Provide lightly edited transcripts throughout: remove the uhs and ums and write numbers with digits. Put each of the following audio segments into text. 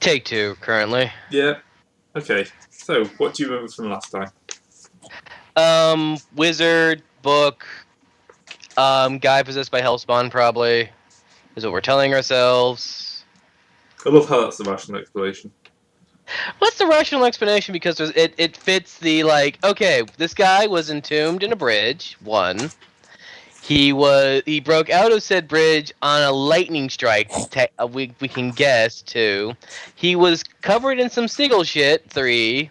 Take 2 currently. Yeah. Okay. So, what do you remember from last time? Wizard, book, guy possessed by Hellspawn probably is what we're telling ourselves. I love how that's the rational explanation. What's the rational explanation? Because it fits the, like, okay, this guy was entombed in a bridge, 1. He broke out of said bridge on a lightning strike, we can guess, 2. He was covered in some Sniggle shit, 3.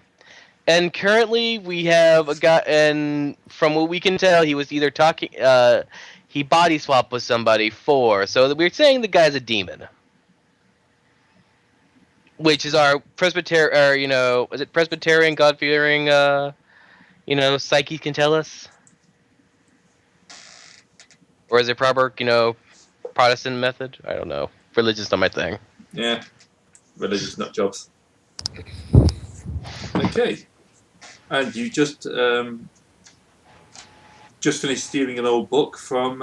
And currently we have a guy, and from what we can tell, he was either talking, he body swapped with somebody, 4. So we're saying the guy's a demon. Which is our Presbyterian, is it Presbyterian, God-fearing, psyche can tell us? Or is it proper, Protestant method? I don't know. Religion's not my thing. Yeah. Religious nut jobs. Okay. And you just finished stealing an old book from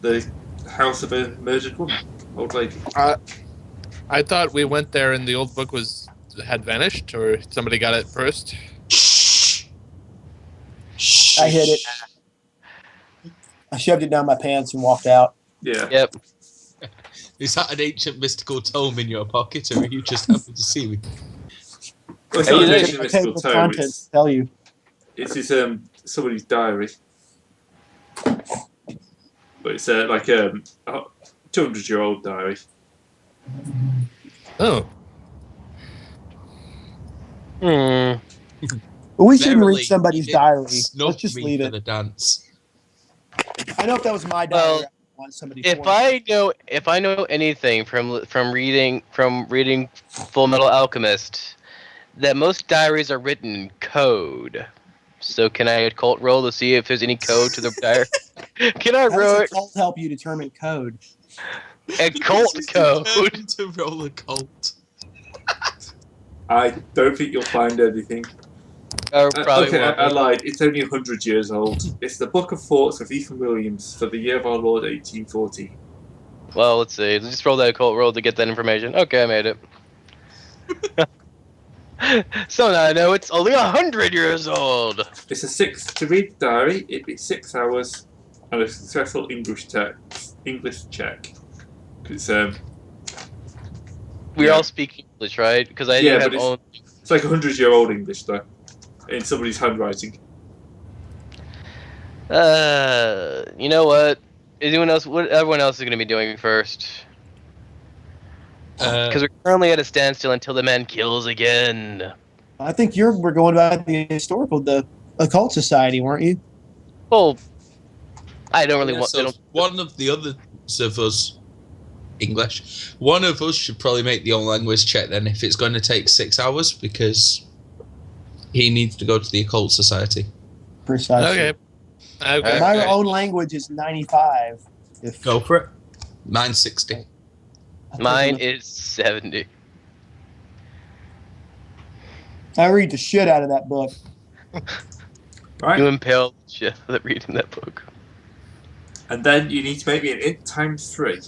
the house of a murdered woman, old lady. I thought we went there and the old book had vanished, or somebody got it first. I hid it. I shoved it down my pants and walked out. Yeah. Yep. Is that an ancient mystical tome in your pocket, or are you just happy to see me? Well, it's not an ancient mystical The tome. contents tell you. It's somebody's diary. But it's like a 200-year-old diary. Oh. But we shouldn't Verily, read somebody's he diary. snubbed Let's just me leave for it. the dance. I know if that was my diary, Well, I want somebody. if I know anything from reading Full Metal Alchemist, that most diaries are written in code. So can I occult roll to see if there's any code to the diary? Can I How does roll a cult help you determine code? occult code? To roll a cult. I don't think you'll find anything. Probably Okay, won't. I lied. It's only 100 years old. It's the Book of Thoughts of Ethan Williams for the year of our Lord 1840. Well, let's see. Let's just roll that occult roll to get that information. Okay, I made it. So now I know it's only 100 years old. It's to read the diary. It'd be 6 hours and a successful English check. It's We Yeah. all speak English, right? Because I Yeah, do but have it's like 100-year-old English though, in somebody's handwriting. You know what? Everyone else is going to be doing first? Because we're currently at a standstill until the man kills again. I think we're going about the occult society, weren't you? Well, I don't really Yeah, want. so one of the others of us, English, one of us should probably make the own language check then if it's going to take 6 hours, because he needs to go to the occult society. Precisely. Okay. My own language is 95. Go for it. Mine's 60. Mine is 70. I read the shit out of that book. Right? You impale shit that reading that book. And then you need to make me an int times 3.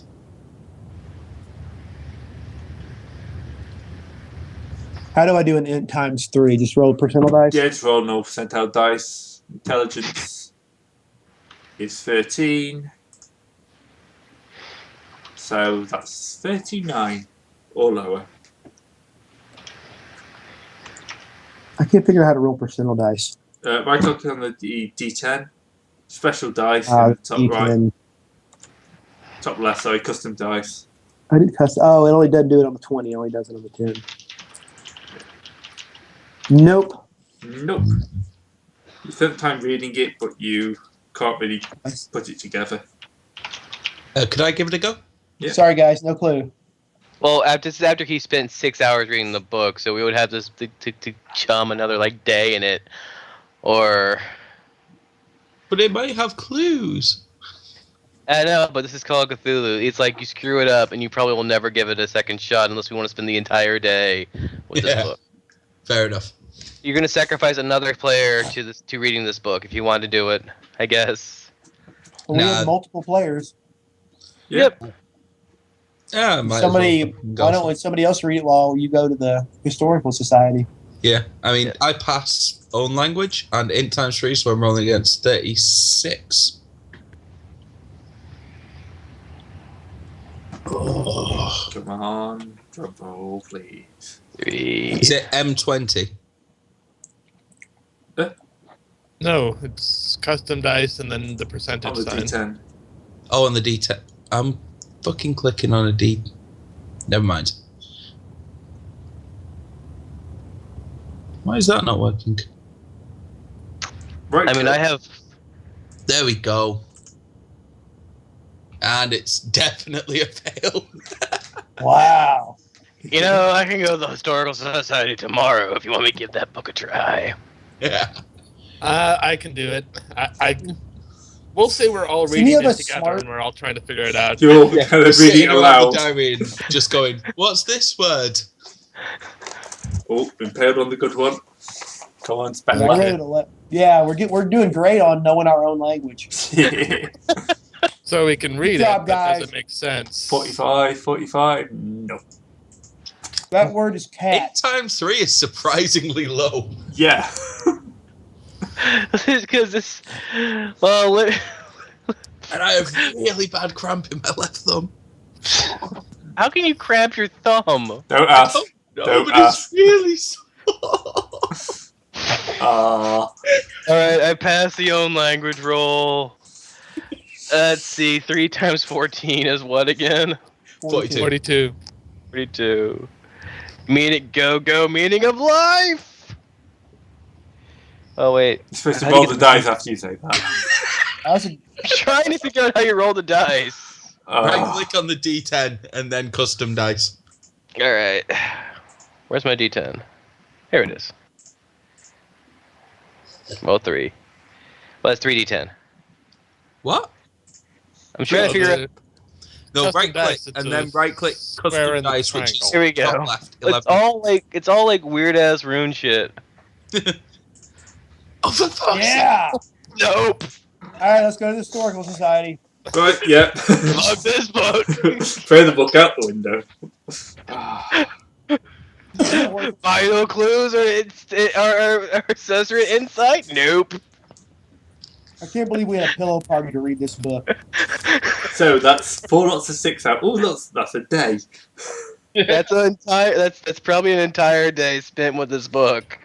How do I do an int times 3? Just roll percentile dice? Yeah, just roll no percentile dice. Intelligence is 13. So that's 39 or lower. I can't figure out how to roll percentile dice. Right click on the D10. Special dice in the top D10. right. Top left, sorry, custom dice. I did custom. Oh, it only doesn't do it on the 20. It only does it on the 10. Nope. Nope. You spent time reading it, but you can't really put it together. Could I give it a go? Yeah. Sorry, guys. No clue. Well, after he spent 6 hours reading the book, so we would have to chum another day in it, or. But it might have clues. I know, but this is called Cthulhu. It's like you screw it up, and you probably will never give it a second shot unless we want to spend the entire day with this book. Fair enough. You're gonna sacrifice another player to reading this book if you want to do it, I guess. Well, we have multiple players. Yep. Yeah, might as Somebody, well fucking go why for don't somebody else read it while you go to the historical society? Yeah, I mean, Yeah. I pass own language and int times 3, so I'm rolling against 36. Oh. Come on, drum roll, please. 3. Is it M20? No, it's custom dice and then the On percentage the sign. D10. Oh, on the D10. I'm fucking clicking on a D. Never mind. Why is that not working? Right. I mean, I have. There we go. And it's definitely a fail. Wow. You know, I can go to the Historical Society tomorrow if you want me to give that book a try. Yeah. I can do it. We'll say we're all Is any reading of it us together smart? and we're all trying to figure it out. You're all Yeah, kind we're of sitting reading it around aloud. the diary and just going, what's this word? Oh, impaled on the good one. Come on, spec Yeah, we're doing great on knowing our own language. So we can read Good job, it, but guys. does it make sense? 45. No. That word is 8 cat. times 3 is surprisingly low. Yeah. Because this. Well, And I have really bad cramp in my left thumb. how can you cramp your thumb? Don't ask. No, Don't but ask. it's really sore. Alright, I passed the own language roll. Let's see, 3 times 14 is what again? 42. 42. 42. Meaning meaning of life! Oh, wait. You're supposed to How do roll you the get- dice after you say that. That was a, I'm trying to figure out how you roll the dice. Right click on the D10 and then custom dice. Alright. Where's my D10? Here it is. Well, 3. Well, that's 3D10. What? I'm trying to figure out. No, Custom right click dice, it's and a then right click square custom in the dice, which is triangle. Here we go. top left 11. It's all like weird ass rune shit. Oh, for fuck's sake. yeah. Nope. All right, let's go to the historical society. Right, yeah. Fuck this book. Throw the book out the window. Vital clues or accessory insight? Nope. I can't believe we had a pillow party to read this book. So that's 4 lots of 6 out. Oh, that's a day. That's that's probably an entire day spent with this book.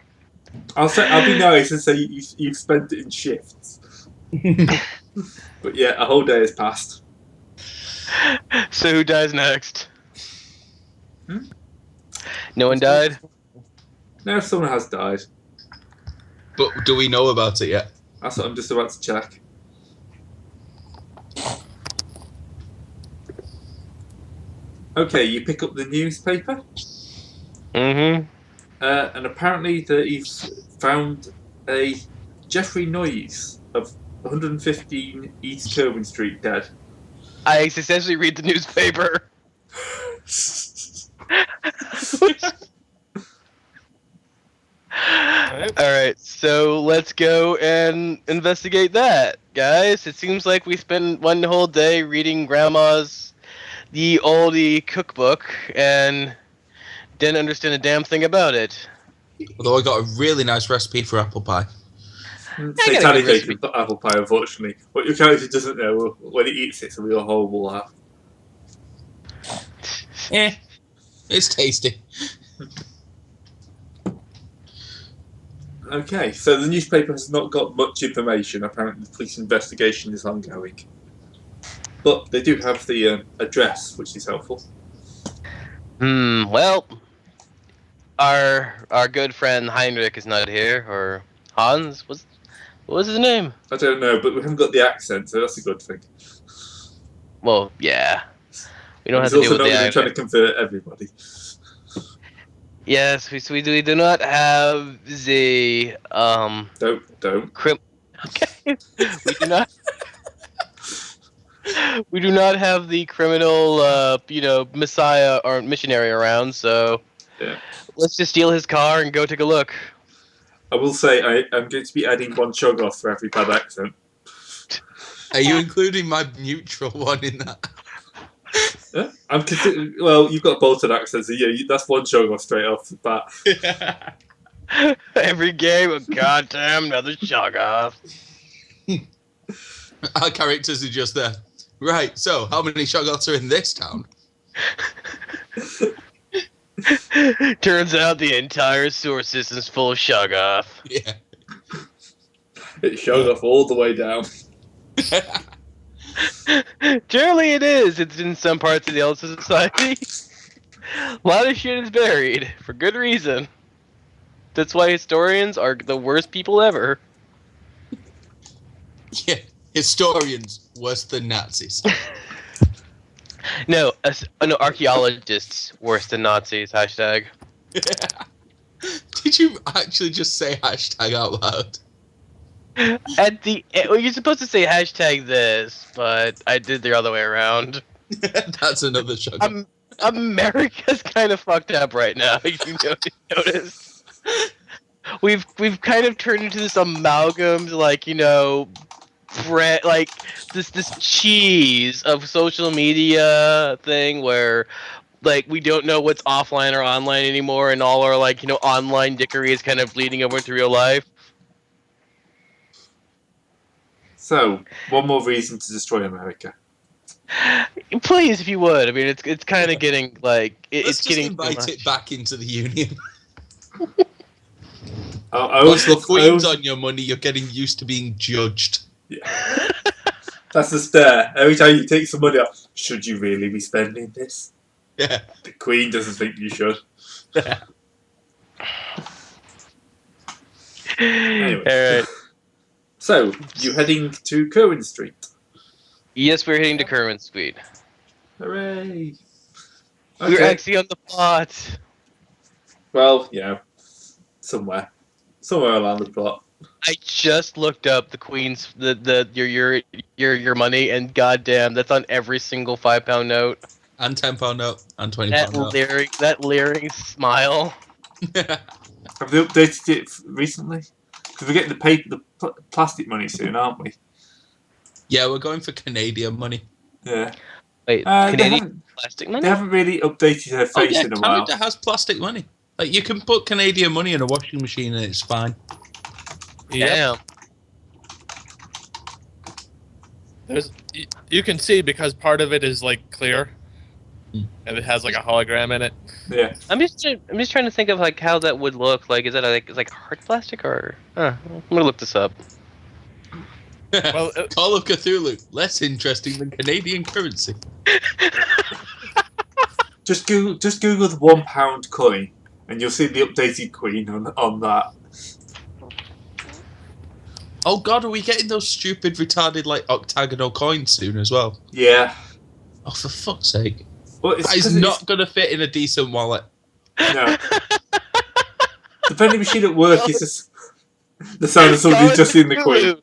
I'll be nice and say you've spent it in shifts. But yeah, a whole day has passed. So who dies next? Hmm? No one died? Now someone has died. But do we know about it yet? That's what I'm just about to check. Okay, you pick up the newspaper, Mm-hmm. and apparently he's found a Jeffrey Noyes of 115 East Kirwin Street dead. I successfully read the newspaper. Alright, so let's go and investigate that, guys. It seems like we spent one whole day reading Grandma's the oldie cookbook and didn't understand a damn thing about it. Although I got a really nice recipe for apple pie. Satanic good bacon apple pie, unfortunately. What your character doesn't know, when he eats it's a real horrible laugh. It's tasty. Okay, so the newspaper has not got much information. Apparently the police investigation is ongoing. But they do have the address, which is helpful. Well, our good friend Heinrich is not here, or Hans. What was his name? I don't know, but we haven't got the accent, so that's a good thing. Well, yeah. We don't He's have to deal also with not the even trying to accent. convert everybody. Yes, we do not have the Don't. Okay. We do not have the criminal messiah or missionary around, so Yeah. let's just steal his car and go take a look. I will say I'm going to be adding one Chogoth for every bad accent. Are you including my neutral one in that? Huh? Well, you've got a Bolton accent, so yeah, that's one showing off straight off the bat. Every game, a goddamn another shog off. Our characters are just there. Right, so how many shoggoths are in this town? Turns out the entire sewer system's full of shog off. Yeah. It showed off all the way down. Generally, it is. It's in some parts of the Elsa Society. A lot of shit is buried for good reason. That's why historians are the worst people ever. Yeah, historians worse than Nazis. No, archaeologists worse than Nazis. Hashtag. Did you actually just say hashtag out loud? Well, you're supposed to say hashtag this, but I did the other way around. That's another shoggoth. America's kind of fucked up right now. You notice? We've kind of turned into this amalgam, like, you know, bread, like this cheese of social media thing where, like, we don't know what's offline or online anymore, and all our, like, you know, online dickery is kind of bleeding over into real life. So, one more reason to destroy America. Please, if you would. I mean, it's kind of getting like Let's it's getting just invite it back into the Union. Once the Queen's on your money, you're getting used to being judged. Yeah. That's the stare. Every time you take some money out, should you really be spending this? Yeah. The Queen doesn't think you should. Anyway. All right. So, you heading to Kerwin Street? Yes, we're heading to Kerwin Street. Hooray! We're Okay. actually on the plot. Well, yeah, somewhere around the plot. I just looked up the Queen's your money, and goddamn, that's on every single £5 note. And £10 note and £20 note. That leering smile. Have they updated it recently? Because we're getting the plastic money soon, aren't we? Yeah, we're going for Canadian money. Yeah. Wait, They Canadian plastic money? haven't really updated her face yeah, in a while. Canada has plastic money. Like, you can put Canadian money in a washing machine and it's fine. Damn. You can see because part of it is like clear, and it has like a hologram in it. Yeah. I'm just trying to think of like how that would look. Like, is that like hard plastic or? I'm gonna look this up. Well, Call of Cthulhu, less interesting than Canadian currency. Just Google the £1 coin, and you'll see the updated Queen on that. Oh god, are we getting those stupid, retarded, like, octagonal coins soon as well? Yeah. Oh, for fuck's sake. Well, That is not going to fit in a decent wallet. No. The vending machine at work is just the sound of somebody just seen the Queen.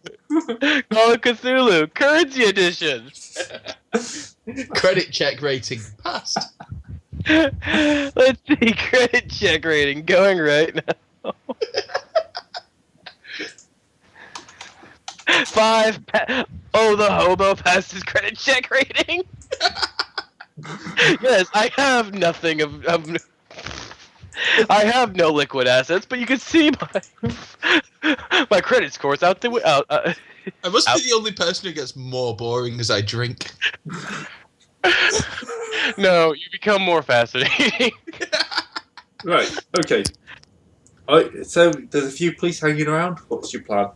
Call it Cthulhu, currency edition. Credit check rating passed. Let's see, credit check rating going right now. 5. Oh, the hobo passed his credit check rating. Yes, I have nothing of I have no liquid assets, but you can see my credit score's out the out. I must be the only person who gets more boring as I drink. No, you become more fascinating. Right, okay. So, there's a few police hanging around. What's your plan?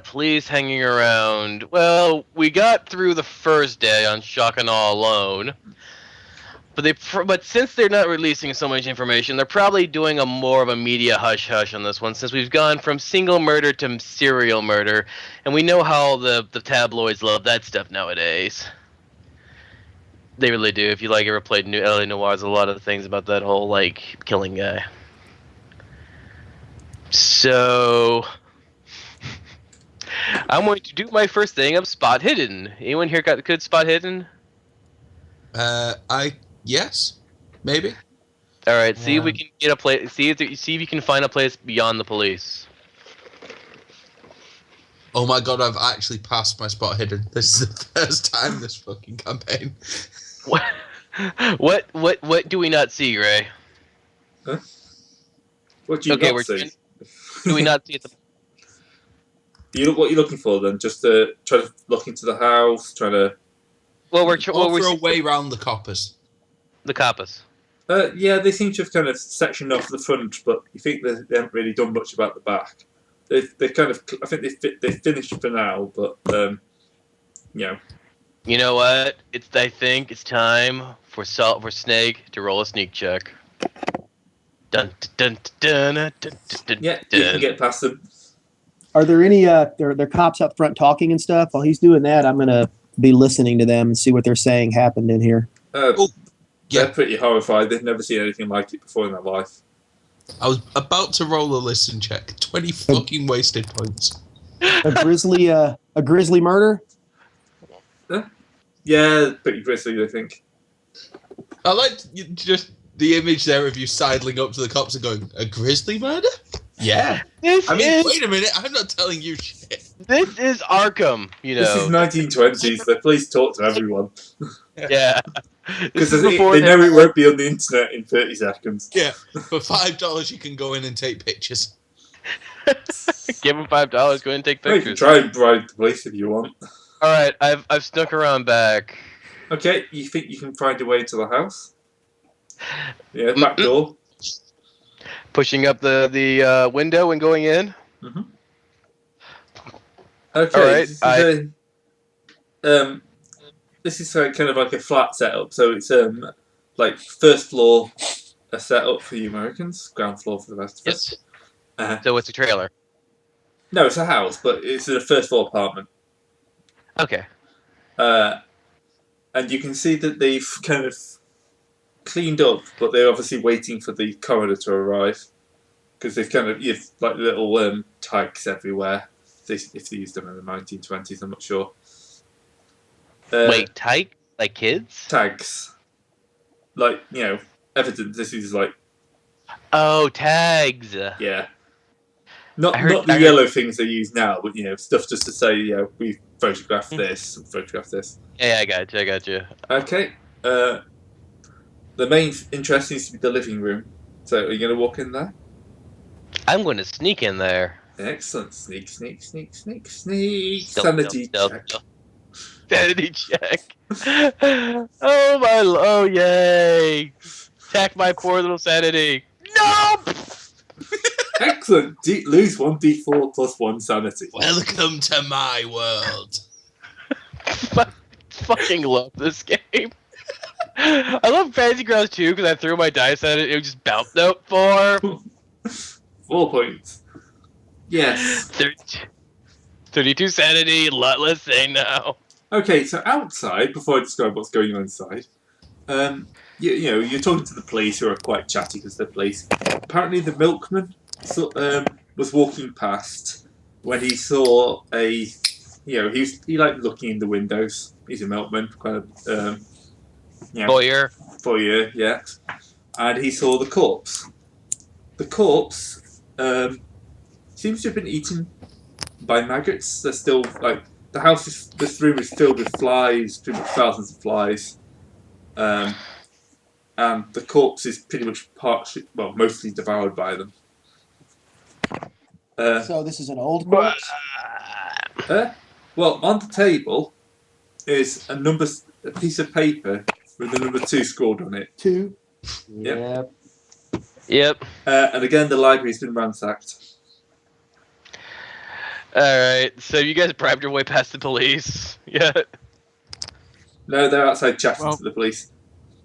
Police hanging around. Well, we got through the first day on Shock and Awe alone. But since they're not releasing so much information, they're probably doing more of a media hush-hush on this one, since we've gone from single murder to serial murder, and we know how the tabloids love that stuff nowadays. They really do. If you ever played LA Noir, there's a lot of things about that whole killing guy. So I'm going to do my first thing of spot hidden. Anyone here got good spot hidden? Yes, maybe. All right, see if we can get a place. See if you can find a place beyond the police. Oh my god, I've actually passed my spot hidden. This is the first time this fucking campaign. What do we not see, Ray? Huh? What do you Okay, not see? Do we not see it? What you're looking for then? Just try to look into the house, trying to. Well, we're Offer a way round the coppers. the Kappas. Yeah, they seem to have kind of sectioned off the front, but you think they haven't really done much about the back. They kind of, I think they finished for now, but you know. You know what? I think it's time for Snake to roll a sneak check. Dun dun dun dun dun dun. Yeah, you can get past them. Are there any there cops up front talking and stuff? While he's doing that, I'm gonna be listening to them and see what they're saying happened in here. They're pretty horrified. They've never seen anything like it before in their life. I was about to roll a listen check. 20 fucking wasted points. A grisly murder? Yeah, pretty grisly, I think. I like just the image there of you sidling up to the cops and going, "A grisly murder?" Yeah. Wait a minute, I'm not telling you shit. This is Arkham, you know. This is 1920s. The police talk to everyone. Yeah. Because they know it won't be on the internet in 30 seconds. Yeah, for $5 you can go in and take pictures. Give him $5. Go ahead and take Well, you can pictures. try and bribe the police if you want. All right, I've snuck around back. Okay, you think you can find a way to the house? Yeah, back door. Pushing up the window and going in. Mm-hmm. Okay. All right, This is kind of like a flat setup. So it's like first floor a setup for the Americans, ground floor for the rest of us. Yes. So it's a trailer. No, it's a house, but it's a first floor apartment. Okay. And you can see that they've kind of cleaned up, but they're obviously waiting for the coroner to arrive because they've kind of you've like little tags everywhere. If they used them in the 1920s, I'm not sure. Wait, type like kids? Tags, like evidence. This is like Oh, tags. yeah, not I heard- the yellow things they use now, but stuff just to say we photographed this and photographed this. Yeah, I got you. Okay. The main interest seems to be the living room. So are you going to walk in there? I'm going to sneak in there. Excellent. Sneak. Stealth, Sanity stealth, check. stealth. Sanity check. Oh, yay. Attack my poor little sanity. No! Excellent. Lose 1d4 plus 1 sanity. Welcome to my world. I fucking love this game. I love Fantasy Grounds too because I threw my dice at it. It was just bounce note 4. 4 points. Yes. 32 sanity. Let's say no. Okay, so outside, before I describe what's going on inside, you're talking to the police who are quite chatty because they're police. Apparently, the milkman was walking past when he saw he liked looking in the windows. He's a milkman, kind of. Foyer, yeah. And he saw the corpse. The corpse seems to have been eaten by maggots. They're still this room is filled with flies, pretty much thousands of flies. And the corpse is pretty much mostly devoured by them. So this is an old corpse? Well, on the table is a piece of paper with the number 2 scrawled on it. 2? Yep. Yep. And again, the library's been ransacked. Alright, so you guys bribed your way past the police. Yeah. No, they're outside chatting to the police.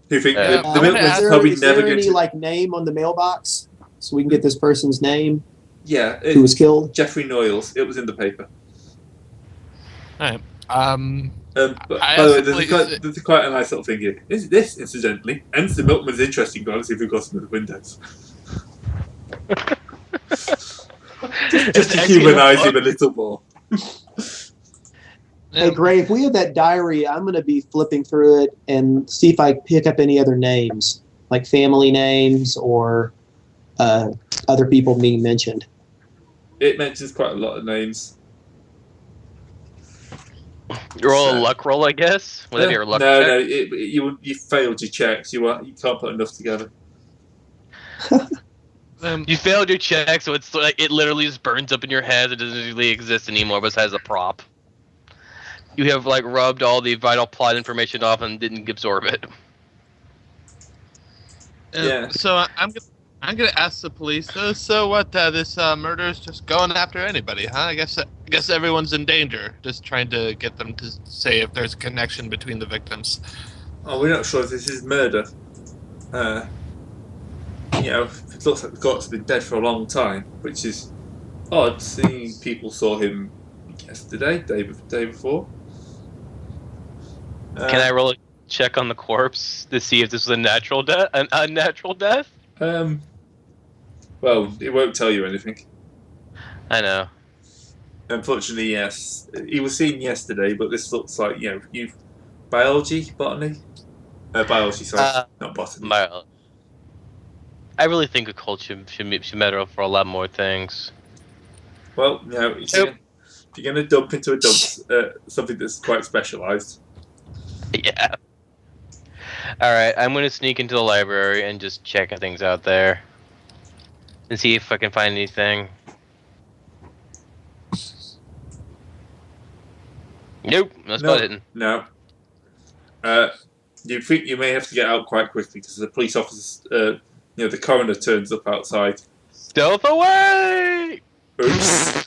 Who think the I'm gonna milkman's ask- probably is never there going any to... name on the mailbox so we can get this person's name Yeah, who was killed? Jeffrey Noyles. It was in the paper. Alright. But by I the way, absolutely- there's quite a nice little thing here. This, incidentally, ends the milkman's interesting goal. See if we've got some of the windows. just to humanise him a little more. Hey, Gray, if we have that diary, I'm going to be flipping through it and see if I pick up any other names, like family names or other people being mentioned. It mentions quite a lot of names. Roll a So- luck roll, I guess. Would that be your luck no, check? no, you failed your checks. You can't put enough together. You failed your check, so it's like it literally just burns up in your head. It doesn't really exist anymore besides a prop. You have like rubbed all the vital plot information off and didn't absorb it. Yeah. So I'm gonna ask the police. So what? This murder is just going after anybody, huh? I guess everyone's in danger. Just trying to get them to say if there's a connection between the victims. Oh, we're not sure if this is murder. It looks like the corpse has been dead for a long time, which is odd, seeing people saw him yesterday, day before. Can I roll a check on the corpse to see if this was a natural death, an unnatural death? Well, it won't tell you anything. I know. Unfortunately, yes. He was seen yesterday, but this looks like, biology, botany? Biology, sorry, not botany. I really think a cult should matter for a lot more things. Well, if you're going to dump into a dump, something that's quite specialised. Yeah. Alright, I'm going to sneak into the library and just check things out there. And see if I can find anything. Nope, no spot hidden. No. You think you may have to get out quite quickly because the police officers, the coroner turns up outside. Stealth away! Oops.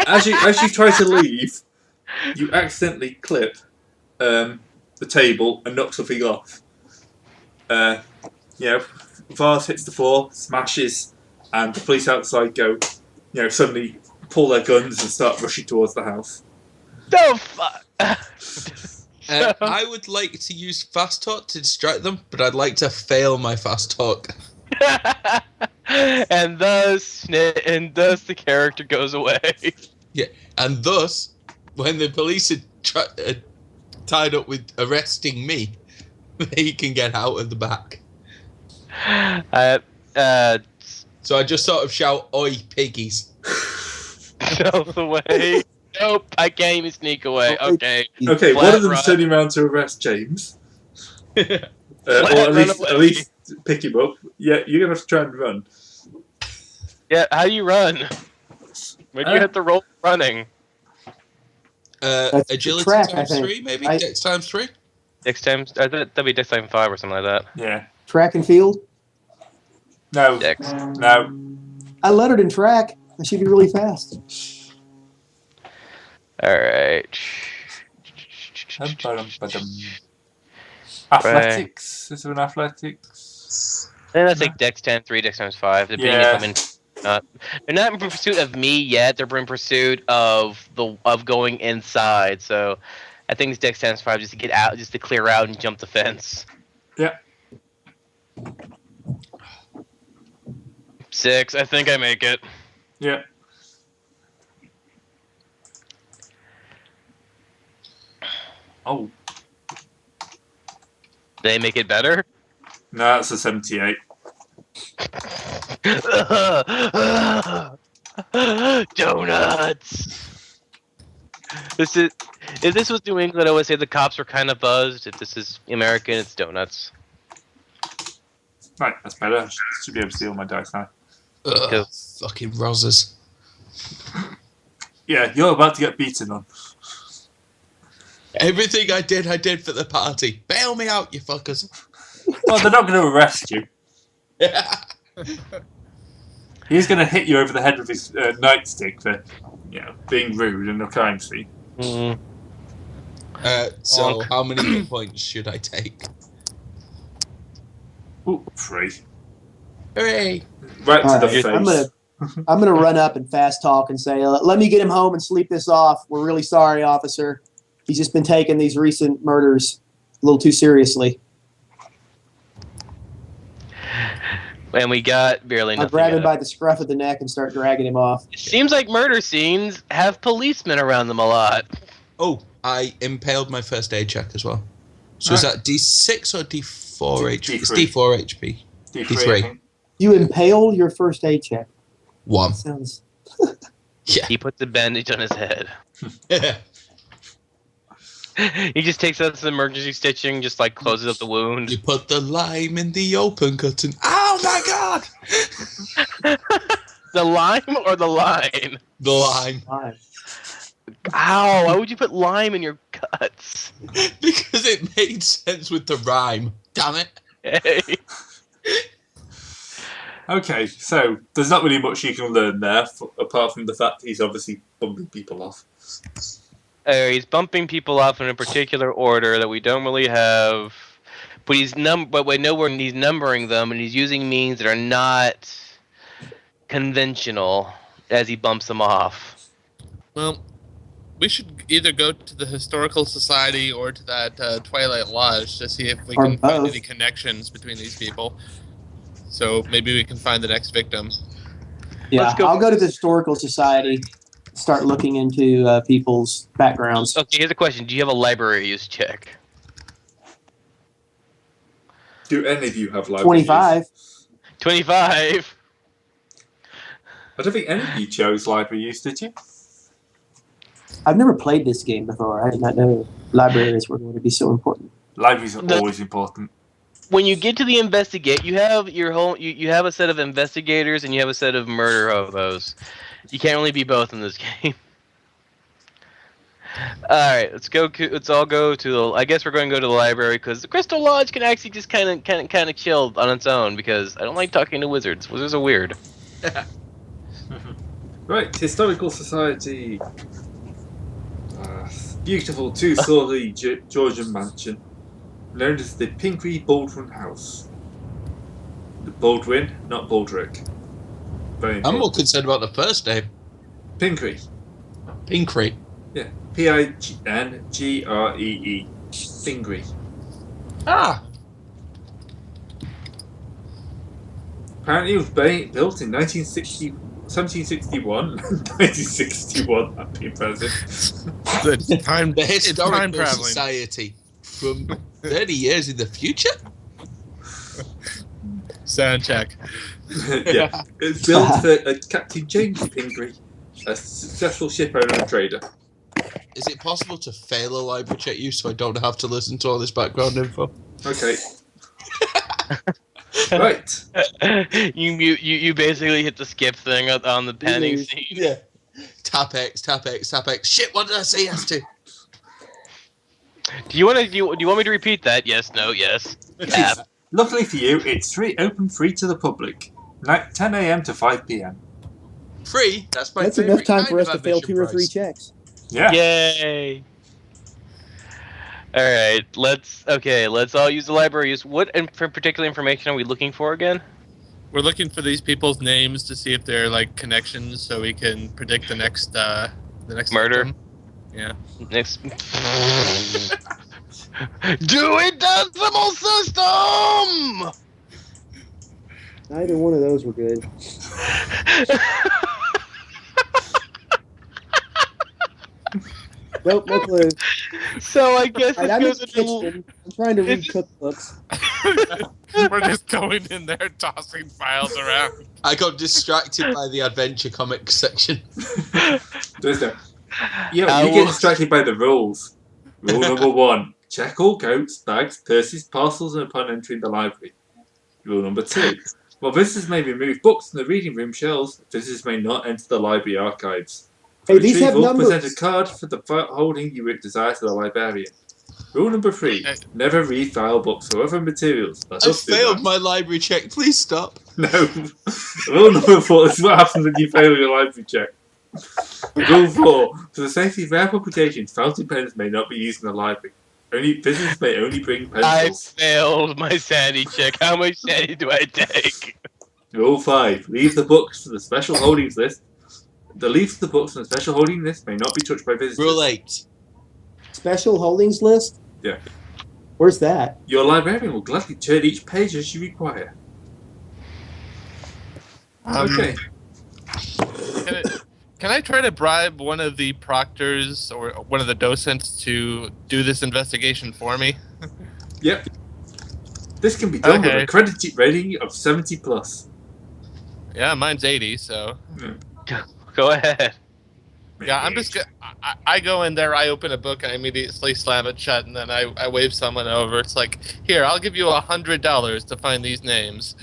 As you try to leave, you accidentally clip the table and knock something off. Vase hits the floor, smashes, and the police outside suddenly pull their guns and start rushing towards the house. Oh, fuck! I would like to use fast talk to distract them, but I'd like to fail my fast talk. and thus the character goes away. Yeah, and thus, when the police are tied up with arresting me, they can get out of the back. So I just sort of shout, "Oi, piggies!" Stealth away. Nope, I can't even sneak away. Okay. Okay, Flat one of them's run. turning around to arrest James. Or Flat run at away. least pick him up. Yeah, you're going to have to try and run. Yeah, how do you run? When you hit the roll running? Agility track, I times think. 3, maybe? I- Dex times 3? Next time, that'd be Dex time 5 or something like that. Yeah. Track and field. No. Dex. No. I lettered in track. I should be really fast. Alright. Athletics. Is there an athletics? Then let's take Dex 10, 3, Dex times 5. Depending Yeah. if I'm in. They're not in pursuit of me yet. They're in pursuit of going inside. So, I think it's Dex times 5 just to get out, just to clear out and jump the fence. Yeah. 6. I think I make it. Yeah. Oh. They make it better. No, that's a 78. Donuts. If this was New England, I would say the cops were kind of buzzed. If this is American, it's donuts. Right, that's better. Should be able to see all my dice now. Ugh, fucking roses. Yeah, you're about to get beaten on. Everything I did for the party. Bail me out, you fuckers. Well, they're not going to arrest you. He's going to hit you over the head with his nightstick for, being rude and a crime scene. Mm. So, how many hit points should I take? Ooh, 3. Hooray! Right to the Alright, face. I'm gonna run up and fast talk and say, "Let me get him home and sleep this off. We're really sorry, officer. He's just been taking these recent murders a little too seriously." And we got barely I'll nothing. grab him yet. by the scruff of the neck and start dragging him off. It seems like murder scenes have policemen around them a lot. Oh, I impaled my first aid check as well. So is that D6 or D4 HP? It's D4 HP. D3. You impaled your first aid check. 1. Sounds. Yeah. He puts a bandage on his head. He just takes out some emergency stitching, just like closes up the wound. You put the lime in the open cutting. Oh my god! The lime or the line? The lime. Fine. Ow! Why would you put lime in your cuts? Because it made sense with the rhyme. Damn it. Hey. Okay, so there's not really much you can learn there, apart from the fact he's obviously bumping people off. He's bumping people off in a particular order that we don't really have, but but we know where he's numbering them, and he's using means that are not conventional as he bumps them off. Well, we should either go to the Historical Society or to that Twilight Lodge to see if we Or can find both. any connections between these people. So maybe we can find the next victim. Yeah, Let's go. I'll go to the Historical Society, start looking into people's backgrounds. Okay, here's a question: do you have a library use check? Do any of you have library 25. use? 25. I don't think any of you chose library use, did you? I've never played this game before. I did not know libraries were going to be so important. Libraries are always important. When you get to the investigate, you have your whole you have a set of investigators and you have a set of murder hobos. You can't really be both in this game. All right, let's go. Let's all go to the. I guess we're going to go to the library because the Crystal Lodge can actually just kind of chill on its own because I don't like talking to wizards. Wizards are weird. Right, Historical Society. Beautiful two-story Georgian mansion, known as the Pinkery Baldwin House. The Baldwin, not Baldrick. Very I'm important. more concerned about the first name. Pinkery. Pinkree. Yeah, Pingree. Pinkery. Ah! Apparently, it was built in 1761. 1961. That'd be impressive. The time, The it's time Historical traveling. Society. From 30 years in the future? Sound check. Yeah, it's built for Captain James Pingree, a successful ship owner and trader. Is it possible to fail a library check you so I don't have to listen to all this background info? Okay. Right. You basically hit the skip thing on the panning scene. Yeah. Tap X, tap X, tap X. Shit, what did I say yes to? Do you want me to repeat that? Yes, no, yes. Tap. Luckily for you, it's open free to the public. 10 a.m. to 5 p.m. Free? That's my That's favorite enough time kind for us of to fail admission 2 or 3 price. checks. Yeah. Yay! All right, let's all use the library. What particular information are we looking for again? We're looking for these people's names to see if they're like connections, so we can predict the next Murder? victim. Yeah. Next. Do it, decimal system! Neither one of those were good. Nope, no clue. So I guess All right, this I'm in goes the into. kitchen. I'm trying to read cookbooks. We're just going in there tossing files around. I got distracted by the adventure comics section. There's no. Yeah, you get distracted by the rules. Rule number 1: check all coats, bags, purses, parcels, and upon entering the library. Rule number 2: while visitors may remove books from the reading room shelves, visitors may not enter the library archives. For Hey, these have retrieval, numbers. present a card for the holding you would desire to the librarian. Rule number 3: never read file books or other materials. Let I us do failed that. my library check. Please stop. No. Rule number 4: this is what happens when you fail your library check. Rule 4: for the safety of rare publications, fountain pens may not be used in the library. Visitors may only bring I pencils. failed my sanity check. How much sanity do I take? Rule 5: leave the books to the special holdings list. The leaves of the books on the special holding list may not be touched by visitors. Rule 8. Special holdings list? Yeah. Where's that? Your librarian will gladly turn each page as you require. Okay. Can I try to bribe one of the proctors or one of the docents to do this investigation for me? Yep. This can be done with Okay. a credit rating of 70+. Yeah, mine's 80, so. Go ahead. Yeah, I'm just. I go in there, I open a book, and I immediately slam it shut, and then I wave someone over. It's like, here, I'll give you $100 to find these names.